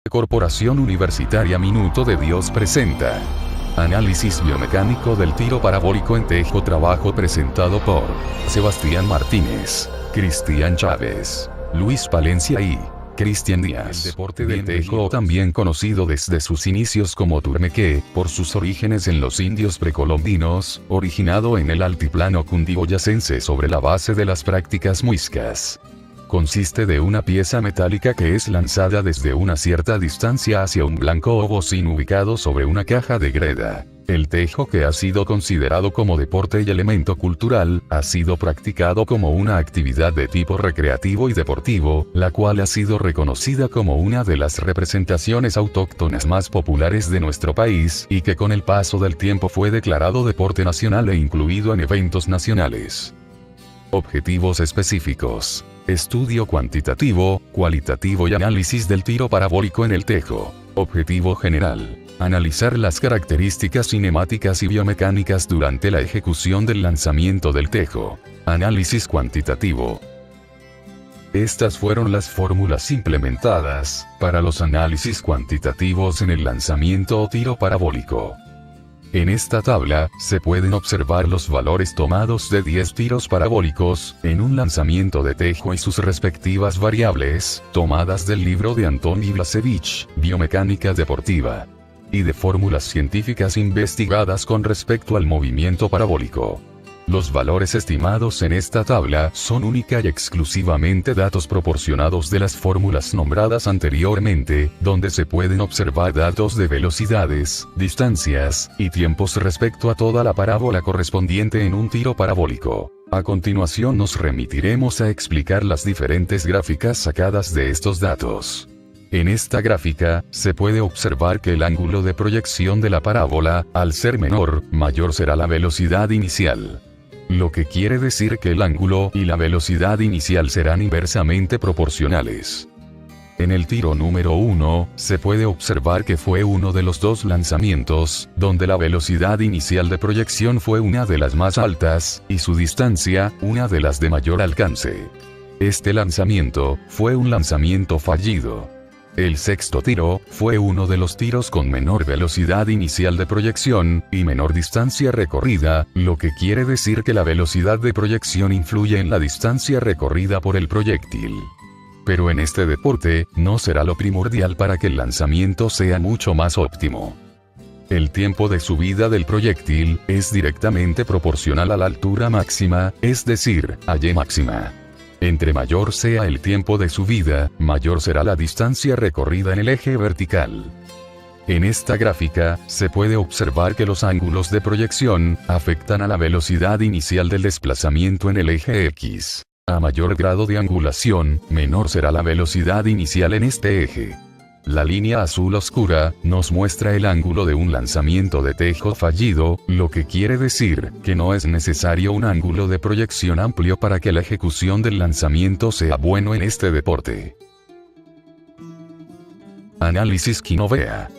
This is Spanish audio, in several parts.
Corporación Universitaria Minuto de Dios presenta Análisis biomecánico del tiro parabólico en tejo. Trabajo presentado por Sebastián Martínez, Cristian Chávez, Luis Palencia y Cristian Díaz. El deporte del tejo, también conocido desde sus inicios como turmeque, por sus orígenes en los indios precolombinos, originado en el altiplano cundiboyacense sobre la base de las prácticas muiscas. Consiste de una pieza metálica que es lanzada desde una cierta distancia hacia un blanco o bocín ubicado sobre una caja de greda. El tejo, que ha sido considerado como deporte y elemento cultural, ha sido practicado como una actividad de tipo recreativo y deportivo, la cual ha sido reconocida como una de las representaciones autóctonas más populares de nuestro país, y que con el paso del tiempo fue declarado deporte nacional e incluido en eventos nacionales. Objetivos específicos: estudio cuantitativo, cualitativo y análisis del tiro parabólico en el tejo. Objetivo general: analizar las características cinemáticas y biomecánicas durante la ejecución del lanzamiento del tejo. Análisis cuantitativo. Estas fueron las fórmulas implementadas para los análisis cuantitativos en el lanzamiento o tiro parabólico. En esta tabla, se pueden observar los valores tomados de 10 tiros parabólicos, en un lanzamiento de tejo y sus respectivas variables, tomadas del libro de Antoni Blasevich, Biomecánica Deportiva, y de fórmulas científicas investigadas con respecto al movimiento parabólico. Los valores estimados en esta tabla son única y exclusivamente datos proporcionados de las fórmulas nombradas anteriormente, donde se pueden observar datos de velocidades, distancias, y tiempos respecto a toda la parábola correspondiente en un tiro parabólico. A continuación nos remitiremos a explicar las diferentes gráficas sacadas de estos datos. En esta gráfica, se puede observar que el ángulo de proyección de la parábola, al ser menor, mayor será la velocidad inicial. Lo que quiere decir que el ángulo y la velocidad inicial serán inversamente proporcionales. En el tiro número 1, se puede observar que fue uno de los dos lanzamientos, donde la velocidad inicial de proyección fue una de las más altas, y su distancia, una de las de mayor alcance. Este lanzamiento, fue un lanzamiento fallido. El sexto tiro, fue uno de los tiros con menor velocidad inicial de proyección, y menor distancia recorrida, lo que quiere decir que la velocidad de proyección influye en la distancia recorrida por el proyectil. Pero en este deporte, no será lo primordial para que el lanzamiento sea mucho más óptimo. El tiempo de subida del proyectil, es directamente proporcional a la altura máxima, es decir, a Y máxima. Entre mayor sea el tiempo de subida, mayor será la distancia recorrida en el eje vertical. En esta gráfica, se puede observar que los ángulos de proyección afectan a la velocidad inicial del desplazamiento en el eje X. A mayor grado de angulación, menor será la velocidad inicial en este eje. La línea azul oscura nos muestra el ángulo de un lanzamiento de tejo fallido, lo que quiere decir que no es necesario un ángulo de proyección amplio para que la ejecución del lanzamiento sea bueno en este deporte. Análisis Quinovea.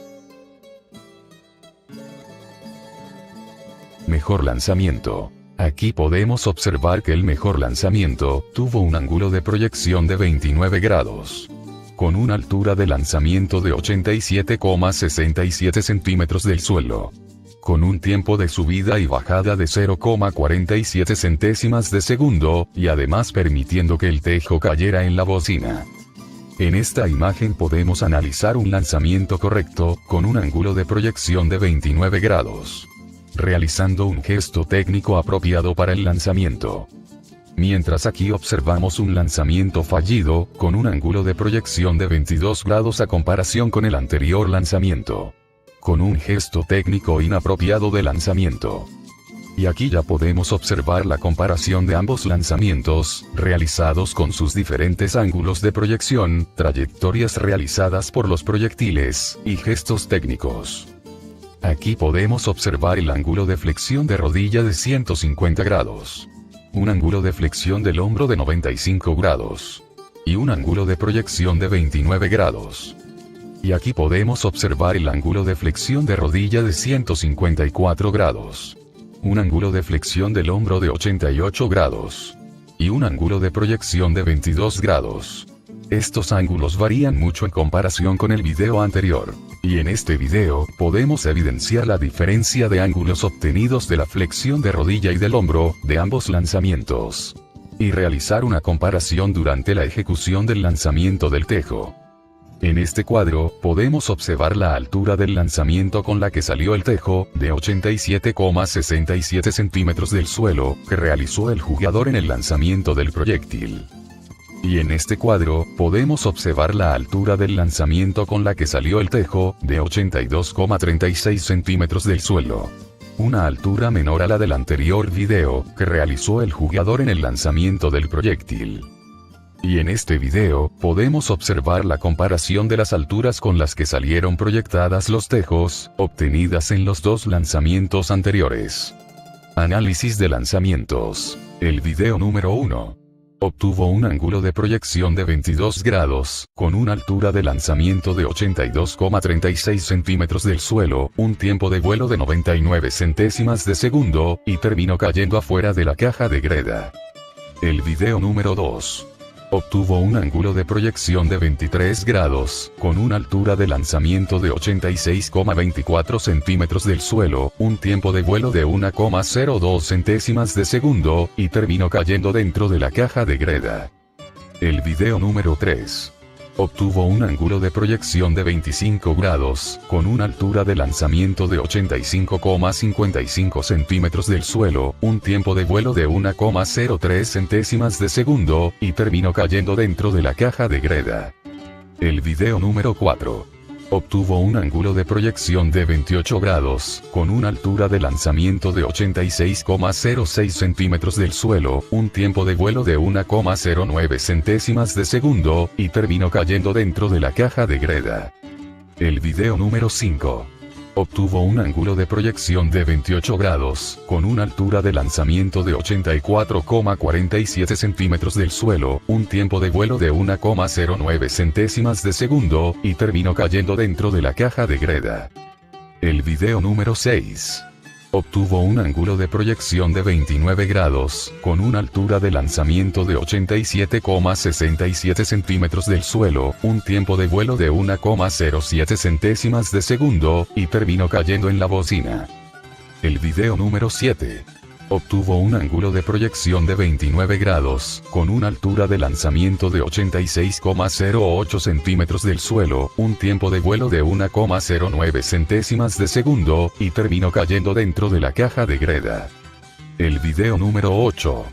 Mejor lanzamiento. Aquí podemos observar que el mejor lanzamiento tuvo un ángulo de proyección de 29 grados. Con una altura de lanzamiento de 87,67 centímetros del suelo. Con un tiempo de subida y bajada de 0,47 centésimas de segundo, y además permitiendo que el tejo cayera en la bocina. En esta imagen podemos analizar un lanzamiento correcto, con un ángulo de proyección de 29 grados. Realizando un gesto técnico apropiado para el lanzamiento. Mientras aquí observamos un lanzamiento fallido, con un ángulo de proyección de 22 grados a comparación con el anterior lanzamiento. Con un gesto técnico inapropiado de lanzamiento. Y aquí ya podemos observar la comparación de ambos lanzamientos, realizados con sus diferentes ángulos de proyección, trayectorias realizadas por los proyectiles, y gestos técnicos. Aquí podemos observar el ángulo de flexión de rodilla de 150 grados. Un ángulo de flexión del hombro de 95 grados. Y un ángulo de proyección de 29 grados. Y aquí podemos observar el ángulo de flexión de rodilla de 154 grados. Un ángulo de flexión del hombro de 88 grados. Y un ángulo de proyección de 22 grados. Estos ángulos varían mucho en comparación con el video anterior. Y en este video, podemos evidenciar la diferencia de ángulos obtenidos de la flexión de rodilla y del hombro, de ambos lanzamientos. Y realizar una comparación durante la ejecución del lanzamiento del tejo. En este cuadro, podemos observar la altura del lanzamiento con la que salió el tejo, de 87,67 centímetros del suelo, que realizó el jugador en el lanzamiento del proyectil. Y en este cuadro, podemos observar la altura del lanzamiento con la que salió el tejo, de 82,36 centímetros del suelo. Una altura menor a la del anterior video, que realizó el jugador en el lanzamiento del proyectil. Y en este video, podemos observar la comparación de las alturas con las que salieron proyectadas los tejos, obtenidas en los dos lanzamientos anteriores. Análisis de lanzamientos. El video número 1. Obtuvo un ángulo de proyección de 22 grados, con una altura de lanzamiento de 82,36 centímetros del suelo, un tiempo de vuelo de 99 centésimas de segundo, y terminó cayendo afuera de la caja de greda. El video número 2. Obtuvo un ángulo de proyección de 23 grados, con una altura de lanzamiento de 86,24 centímetros del suelo, un tiempo de vuelo de 1,02 centésimas de segundo, y terminó cayendo dentro de la caja de greda. El video número 3. Obtuvo un ángulo de proyección de 25 grados, con una altura de lanzamiento de 85,55 centímetros del suelo, un tiempo de vuelo de 1,03 centésimas de segundo, y terminó cayendo dentro de la caja de greda. El video número 4. Obtuvo un ángulo de proyección de 28 grados, con una altura de lanzamiento de 86,06 centímetros del suelo, un tiempo de vuelo de 1,09 centésimas de segundo, y terminó cayendo dentro de la caja de greda. El video número 5. Obtuvo un ángulo de proyección de 28 grados, con una altura de lanzamiento de 84,47 centímetros del suelo, un tiempo de vuelo de 1,09 centésimas de segundo, y terminó cayendo dentro de la caja de greda. El video número 6. Obtuvo un ángulo de proyección de 29 grados, con una altura de lanzamiento de 87,67 centímetros del suelo, un tiempo de vuelo de 1,07 centésimas de segundo, y terminó cayendo en la bocina. El video número 7. Obtuvo un ángulo de proyección de 29 grados, con una altura de lanzamiento de 86,08 centímetros del suelo, un tiempo de vuelo de 1,09 centésimas de segundo, y terminó cayendo dentro de la caja de greda. El video número 8.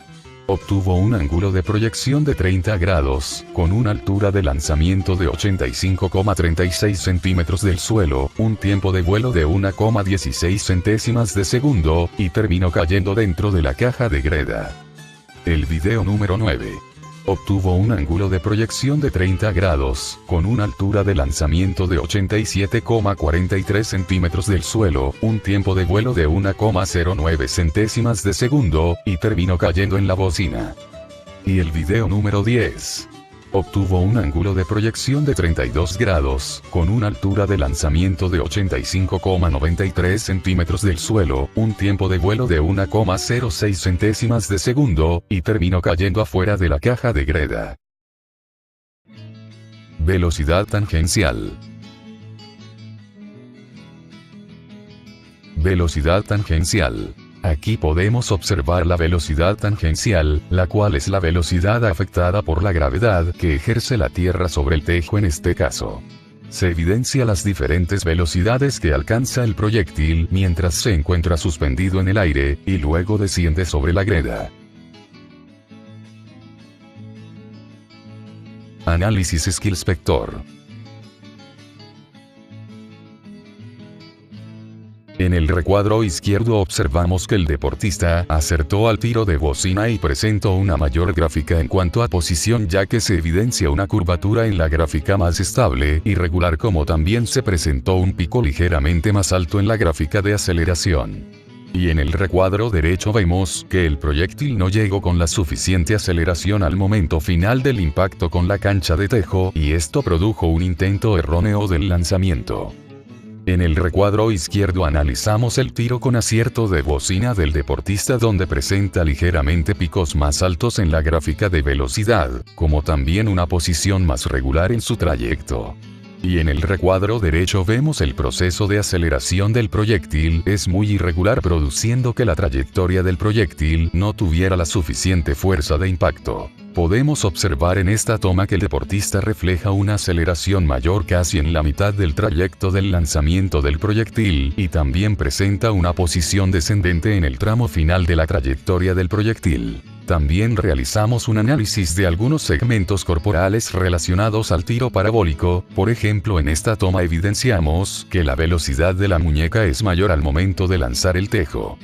Obtuvo un ángulo de proyección de 30 grados, con una altura de lanzamiento de 85,36 centímetros del suelo, un tiempo de vuelo de 1,16 centésimas de segundo, y terminó cayendo dentro de la caja de greda. El video número 9. Obtuvo un ángulo de proyección de 30 grados, con una altura de lanzamiento de 87,43 centímetros del suelo, un tiempo de vuelo de 1,09 centésimas de segundo, y terminó cayendo en la bocina. Y el video número 10. Obtuvo un ángulo de proyección de 32 grados, con una altura de lanzamiento de 85,93 centímetros del suelo, un tiempo de vuelo de 1,06 centésimas de segundo, y terminó cayendo afuera de la caja de greda. Velocidad tangencial. Velocidad tangencial. Aquí podemos observar la velocidad tangencial, la cual es la velocidad afectada por la gravedad que ejerce la Tierra sobre el tejo en este caso. Se evidencia las diferentes velocidades que alcanza el proyectil mientras se encuentra suspendido en el aire, y luego desciende sobre la greda. Análisis SkillSpector. En el recuadro izquierdo observamos que el deportista acertó al tiro de bocina y presentó una mayor gráfica en cuanto a posición, ya que se evidencia una curvatura en la gráfica más estable y regular, como también se presentó un pico ligeramente más alto en la gráfica de aceleración. Y en el recuadro derecho vemos que el proyectil no llegó con la suficiente aceleración al momento final del impacto con la cancha de tejo, y esto produjo un intento erróneo del lanzamiento. En el recuadro izquierdo analizamos el tiro con acierto de bocina del deportista, donde presenta ligeramente picos más altos en la gráfica de velocidad, como también una posición más regular en su trayecto. Y en el recuadro derecho vemos el proceso de aceleración del proyectil es muy irregular, produciendo que la trayectoria del proyectil no tuviera la suficiente fuerza de impacto. Podemos observar en esta toma que el deportista refleja una aceleración mayor casi en la mitad del trayecto del lanzamiento del proyectil, y también presenta una posición descendente en el tramo final de la trayectoria del proyectil. También realizamos un análisis de algunos segmentos corporales relacionados al tiro parabólico. Por ejemplo, en esta toma evidenciamos que la velocidad de la muñeca es mayor al momento de lanzar el tejo.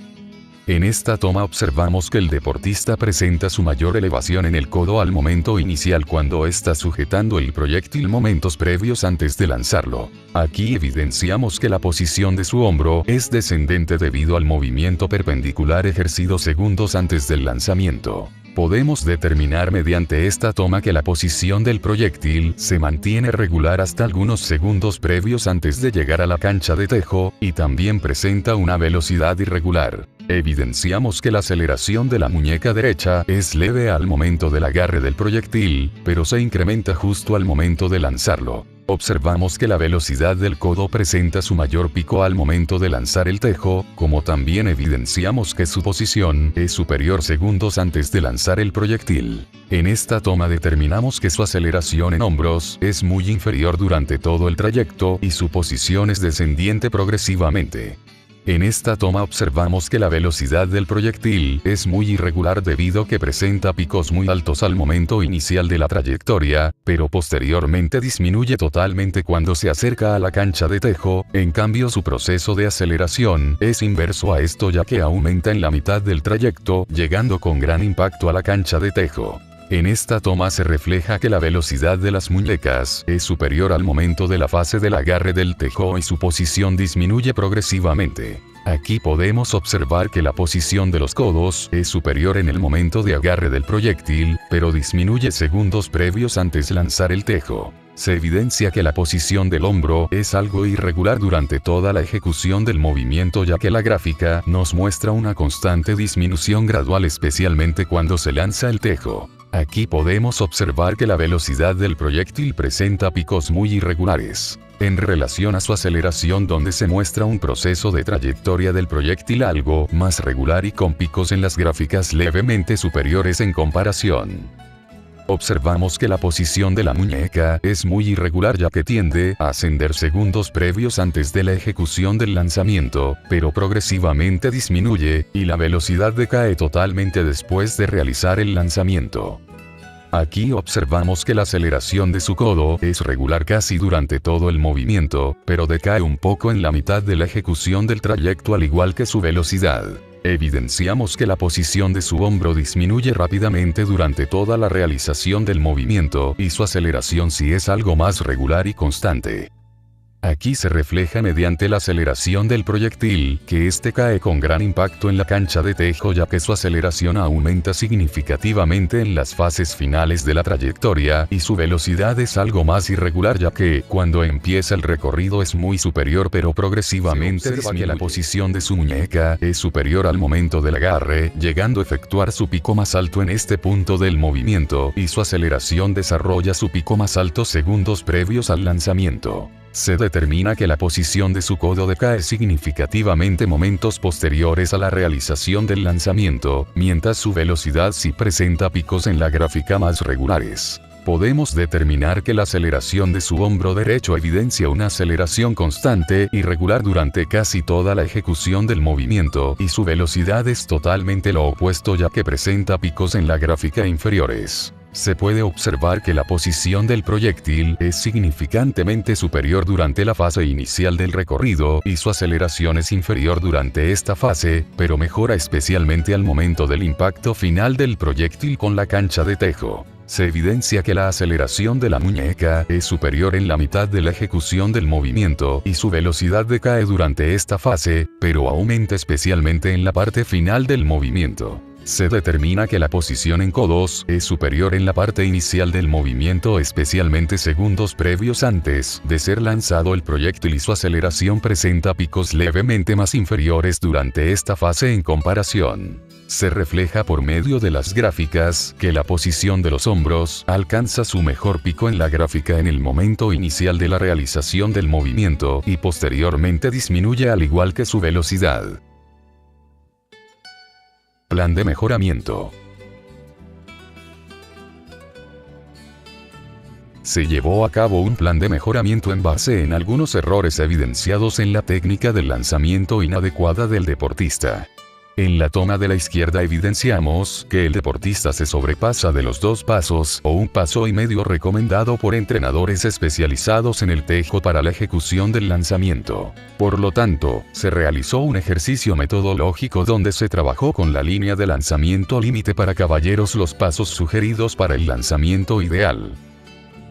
En esta toma observamos que el deportista presenta su mayor elevación en el codo al momento inicial cuando está sujetando el proyectil momentos previos antes de lanzarlo. Aquí evidenciamos que la posición de su hombro es descendente debido al movimiento perpendicular ejercido segundos antes del lanzamiento. Podemos determinar mediante esta toma que la posición del proyectil se mantiene regular hasta algunos segundos previos antes de llegar a la cancha de tejo, y también presenta una velocidad irregular. Evidenciamos que la aceleración de la muñeca derecha es leve al momento del agarre del proyectil, pero se incrementa justo al momento de lanzarlo. Observamos que la velocidad del codo presenta su mayor pico al momento de lanzar el tejo, como también evidenciamos que su posición es superior segundos antes de lanzar el proyectil. En esta toma determinamos que su aceleración en hombros es muy inferior durante todo el trayecto y su posición es descendiente progresivamente. En esta toma observamos que la velocidad del proyectil es muy irregular debido a que presenta picos muy altos al momento inicial de la trayectoria, pero posteriormente disminuye totalmente cuando se acerca a la cancha de tejo. En cambio, su proceso de aceleración es inverso a esto, ya que aumenta en la mitad del trayecto, llegando con gran impacto a la cancha de tejo. En esta toma se refleja que la velocidad de las muñecas es superior al momento de la fase del agarre del tejo y su posición disminuye progresivamente. Aquí podemos observar que la posición de los codos es superior en el momento de agarre del proyectil, pero disminuye segundos previos antes de lanzar el tejo. Se evidencia que la posición del hombro es algo irregular durante toda la ejecución del movimiento, ya que la gráfica nos muestra una constante disminución gradual, especialmente cuando se lanza el tejo. Aquí podemos observar que la velocidad del proyectil presenta picos muy irregulares en relación a su aceleración, donde se muestra un proceso de trayectoria del proyectil algo más regular y con picos en las gráficas levemente superiores en comparación. Observamos que la posición de la muñeca es muy irregular, ya que tiende a ascender segundos previos antes de la ejecución del lanzamiento, pero progresivamente disminuye, y la velocidad decae totalmente después de realizar el lanzamiento. Aquí observamos que la aceleración de su codo es regular casi durante todo el movimiento, pero decae un poco en la mitad de la ejecución del trayecto, al igual que su velocidad. Evidenciamos que la posición de su hombro disminuye rápidamente durante toda la realización del movimiento, y su aceleración sí es algo más regular y constante. Aquí se refleja mediante la aceleración del proyectil, que este cae con gran impacto en la cancha de tejo, ya que su aceleración aumenta significativamente en las fases finales de la trayectoria, y su velocidad es algo más irregular, ya que, cuando empieza el recorrido es muy superior, pero progresivamente disminuye. La posición de su muñeca es superior al momento del agarre, llegando a efectuar su pico más alto en este punto del movimiento, y su aceleración desarrolla su pico más alto segundos previos al lanzamiento. Se determina que la posición de su codo decae significativamente momentos posteriores a la realización del lanzamiento, mientras su velocidad sí presenta picos en la gráfica más regulares. Podemos determinar que la aceleración de su hombro derecho evidencia una aceleración constante y regular durante casi toda la ejecución del movimiento, y su velocidad es totalmente lo opuesto, ya que presenta picos en la gráfica inferiores. Se puede observar que la posición del proyectil es significantemente superior durante la fase inicial del recorrido, y su aceleración es inferior durante esta fase, pero mejora especialmente al momento del impacto final del proyectil con la cancha de tejo. Se evidencia que la aceleración de la muñeca es superior en la mitad de la ejecución del movimiento, y su velocidad decae durante esta fase, pero aumenta especialmente en la parte final del movimiento. Se determina que la posición en codos es superior en la parte inicial del movimiento, especialmente segundos previos antes de ser lanzado el proyectil, y su aceleración presenta picos levemente más inferiores durante esta fase en comparación. Se refleja por medio de las gráficas que la posición de los hombros alcanza su mejor pico en la gráfica en el momento inicial de la realización del movimiento y posteriormente disminuye al igual que su velocidad. Plan de mejoramiento. Se llevó a cabo un plan de mejoramiento en base en algunos errores evidenciados en la técnica del lanzamiento inadecuada del deportista. En la toma de la izquierda evidenciamos que el deportista se sobrepasa de los 2 pasos o 1,5 pasos recomendado por entrenadores especializados en el tejo para la ejecución del lanzamiento. Por lo tanto, se realizó un ejercicio metodológico donde se trabajó con la línea de lanzamiento límite para caballeros, los pasos sugeridos para el lanzamiento ideal.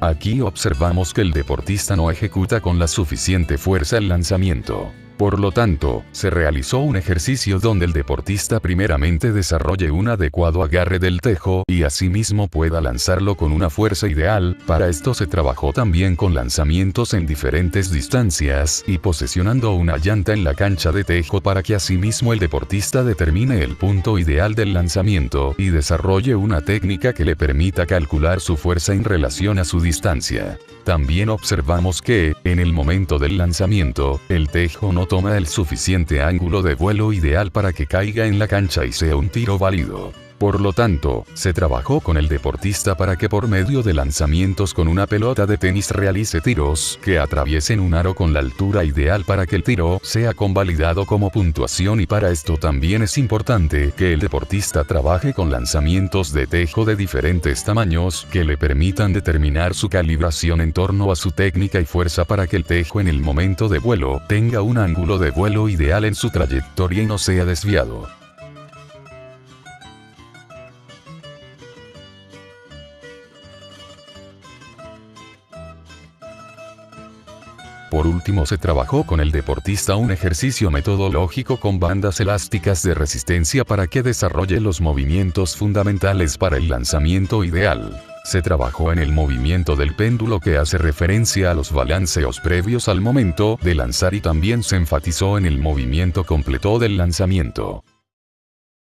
Aquí observamos que el deportista no ejecuta con la suficiente fuerza el lanzamiento. Por lo tanto, se realizó un ejercicio donde el deportista primeramente desarrolle un adecuado agarre del tejo y asimismo pueda lanzarlo con una fuerza ideal. Para esto se trabajó también con lanzamientos en diferentes distancias y posesionando una llanta en la cancha de tejo para que asimismo el deportista determine el punto ideal del lanzamiento y desarrolle una técnica que le permita calcular su fuerza en relación a su distancia. También observamos que, en el momento del lanzamiento, el tejo no toma el suficiente ángulo de vuelo ideal para que caiga en la cancha y sea un tiro válido. Por lo tanto, se trabajó con el deportista para que por medio de lanzamientos con una pelota de tenis realice tiros que atraviesen un aro con la altura ideal para que el tiro sea convalidado como puntuación, y para esto también es importante que el deportista trabaje con lanzamientos de tejo de diferentes tamaños que le permitan determinar su calibración en torno a su técnica y fuerza para que el tejo en el momento de vuelo tenga un ángulo de vuelo ideal en su trayectoria y no sea desviado. Por último, se trabajó con el deportista un ejercicio metodológico con bandas elásticas de resistencia para que desarrolle los movimientos fundamentales para el lanzamiento ideal. Se trabajó en el movimiento del péndulo, que hace referencia a los balanceos previos al momento de lanzar, y también se enfatizó en el movimiento completo del lanzamiento.